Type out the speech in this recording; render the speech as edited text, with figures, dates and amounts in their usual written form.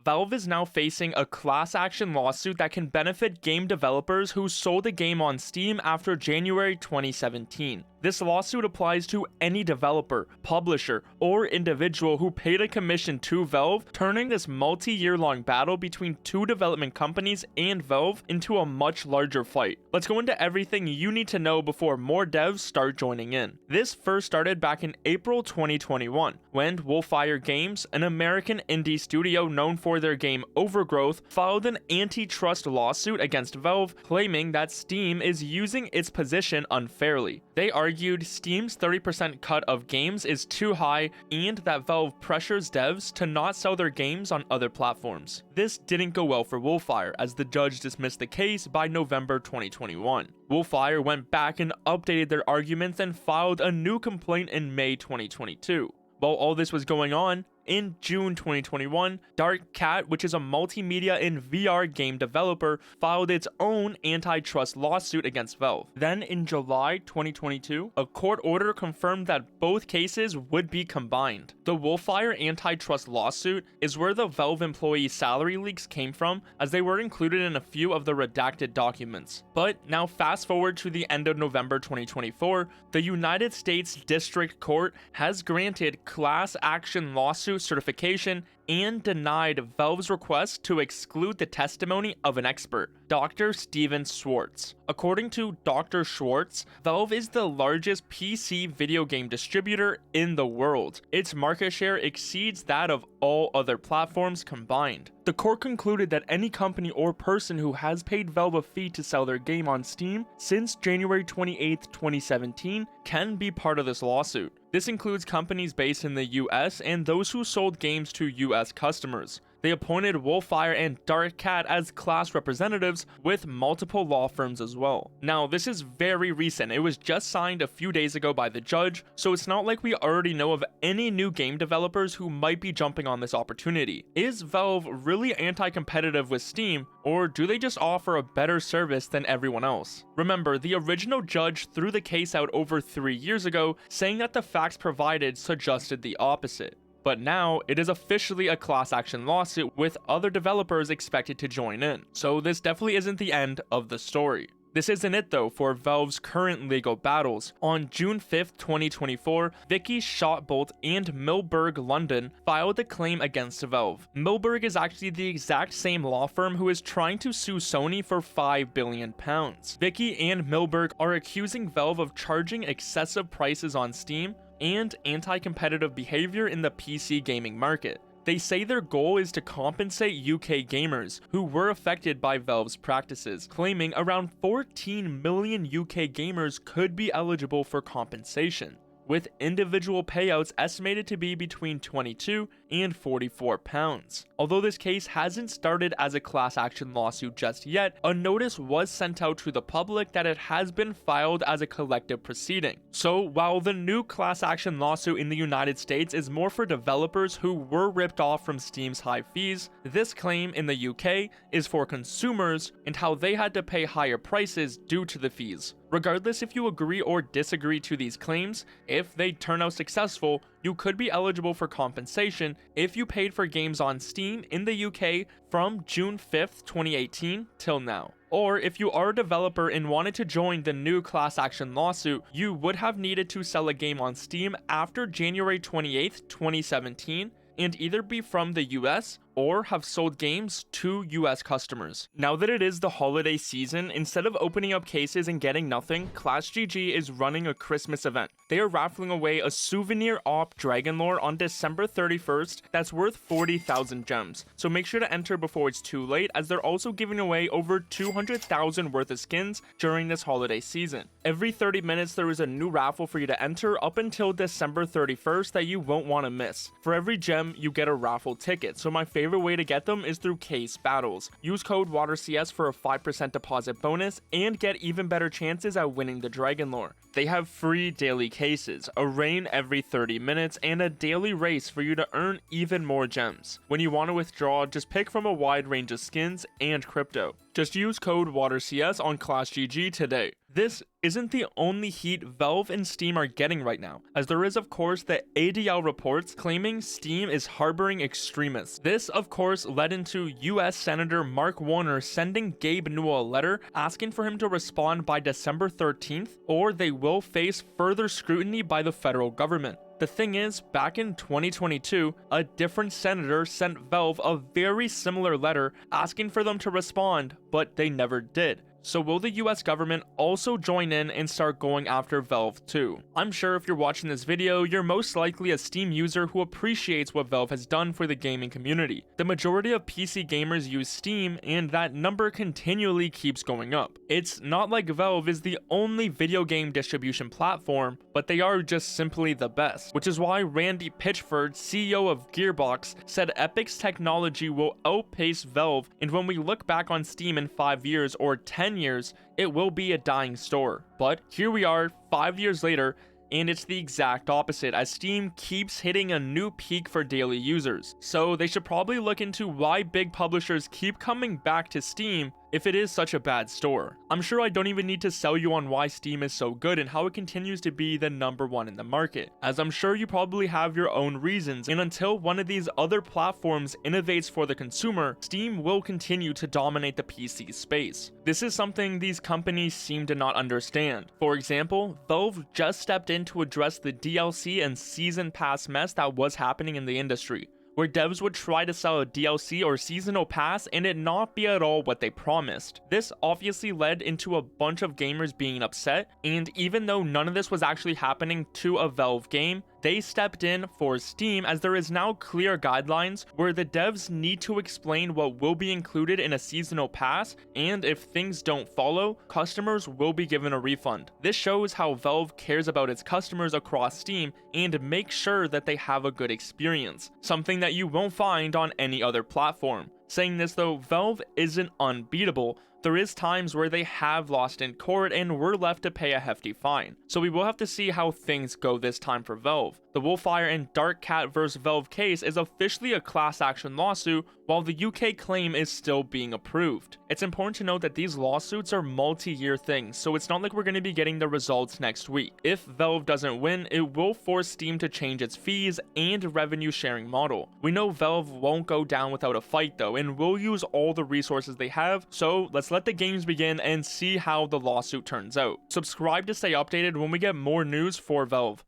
Valve is now facing a class action lawsuit that can benefit game developers who sold a game on Steam after January 2017. This lawsuit applies to any developer, publisher, or individual who paid a commission to Valve, turning this multi-year long battle between two development companies and Valve into a much larger fight. Let's go into everything you need to know before more devs start joining in. This first started back in April 2021, when Wolfire Games, an American indie studio known for their game Overgrowth, filed an antitrust lawsuit against Valve, claiming that Steam is using its position unfairly. They argued Steam's 30% cut of games is too high and that Valve pressures devs to not sell their games on other platforms. This didn't go well for Wolfire, as the judge dismissed the case by November 2021. Wolfire went back and updated their arguments and filed a new complaint in May 2022. While all this was going on, in June 2021, catt, which is a multimedia and VR game developer, filed its own antitrust lawsuit against Valve. Then in July 2022, a court order confirmed that both cases would be combined. The Wolfire antitrust lawsuit is where the Valve employee salary leaks came from, as they were included in a few of the redacted documents. But now fast forward to the end of November 2024, the United States District Court has granted class action lawsuit certification and denied Valve's request to exclude the testimony of an expert, Dr. Steven Schwartz. According to Dr. Schwartz, Valve is the largest PC video game distributor in the world. Its market share exceeds that of all other platforms combined. The court concluded that any company or person who has paid Valve a fee to sell their game on Steam since January 28, 2017 can be part of this lawsuit. This includes companies based in the US and those who sold games to US customers. They appointed Wolfire and catt as class representatives with multiple law firms as well. Now, this is very recent. It was just signed a few days ago by the judge, so it's not like we already know of any new game developers who might be jumping on this opportunity. Is Valve really anti-competitive with Steam, or do they just offer a better service than everyone else? Remember, the original judge threw the case out over 3 years ago, saying that the facts provided suggested the opposite. But now, it is officially a class action lawsuit with other developers expected to join in. So this definitely isn't the end of the story. This isn't it though for Valve's current legal battles. On June 5th, 2024, Vicky Shotbolt and Milberg London filed a claim against Valve. Milberg is actually the exact same law firm who is trying to sue Sony for £5 billion. Vicky and Milberg are accusing Valve of charging excessive prices on Steam and anti-competitive behavior in the PC gaming market. They say their goal is to compensate UK gamers who were affected by Valve's practices, claiming around 14 million UK gamers could be eligible for compensation, with individual payouts estimated to be between £22 and £44. Although this case hasn't started as a class action lawsuit just yet, a notice was sent out to the public that it has been filed as a collective proceeding. So while the new class action lawsuit in the United States is more for developers who were ripped off from Steam's high fees, this claim in the UK is for consumers and how they had to pay higher prices due to the fees. Regardless if you agree or disagree to these claims, if they turn out successful, you could be eligible for compensation if you paid for games on Steam in the UK from June 5th, 2018 till now. Or if you are a developer and wanted to join the new class action lawsuit, you would have needed to sell a game on Steam after January 28th, 2017, and either be from the US or have sold games to US customers. Now that it is the holiday season, instead of opening up cases and getting nothing, ClashGG is running a Christmas event. They are raffling away a souvenir op dragon lore on December 31st that's worth 40,000 gems. So make sure to enter before it's too late, as they're also giving away over 200,000 worth of skins during this holiday season. Every 30 minutes there is a new raffle for you to enter up until December 31st that you won't want to miss. For every gem, you get a raffle ticket, so my favorite way to get them is through case battles. Use code WaterCS for a 5% deposit bonus and get even better chances at winning the dragon lore. They have free daily cases, a rain every 30 minutes, and a daily race for you to earn even more gems. When you want to withdraw, just pick from a wide range of skins and crypto. Just use code WaterCS on ClashGG today. This isn't the only heat Valve and Steam are getting right now, as there is of course the ADL reports claiming Steam is harboring extremists. This of course led into US Senator Mark Warner sending Gabe Newell a letter asking for him to respond by December 13th, or they will face further scrutiny by the federal government. The thing is, back in 2022, a different senator sent Valve a very similar letter asking for them to respond, but they never did. So will the US government also join in and start going after Valve too? I'm sure if you're watching this video, you're most likely a Steam user who appreciates what Valve has done for the gaming community. The majority of PC gamers use Steam, and that number continually keeps going up. It's not like Valve is the only video game distribution platform, but they are just simply the best, which is why Randy Pitchford, CEO of Gearbox, said Epic's technology will outpace Valve, and when we look back on Steam in 5 years or 10 years, it will be a dying store. But here we are 5 years later, and it's the exact opposite as Steam keeps hitting a new peak for daily users. So they should probably look into why big publishers keep coming back to Steam if it is such a bad store. I'm sure I don't even need to sell you on why Steam is so good and how it continues to be the #1 in the market, as I'm sure you probably have your own reasons, and until one of these other platforms innovates for the consumer, Steam will continue to dominate the PC space. This is something these companies seem to not understand. For example, Valve just stepped in to address the DLC and season pass mess that was happening in the industry, where devs would try to sell a DLC or seasonal pass and it not be at all what they promised. This obviously led into a bunch of gamers being upset, and even though none of this was actually happening to a Valve game, they stepped in for Steam, as there is now clear guidelines where the devs need to explain what will be included in a seasonal pass, and if things don't follow, customers will be given a refund. This shows how Valve cares about its customers across Steam and makes sure that they have a good experience, something that you won't find on any other platform. Saying this though, Valve isn't unbeatable. There is times where they have lost in court and were left to pay a hefty fine. So we will have to see how things go this time for Valve. The Wolfire and Dark Cat vs Valve case is officially a class action lawsuit, while the UK claim is still being approved. It's important to note that these lawsuits are multi-year things, so it's not like we're going to be getting the results next week. If Valve doesn't win, it will force Steam to change its fees and revenue sharing model. We know Valve won't go down without a fight though, and will use all the resources they have, so let's let the games begin and see how the lawsuit turns out. Subscribe to stay updated when we get more news for Valve.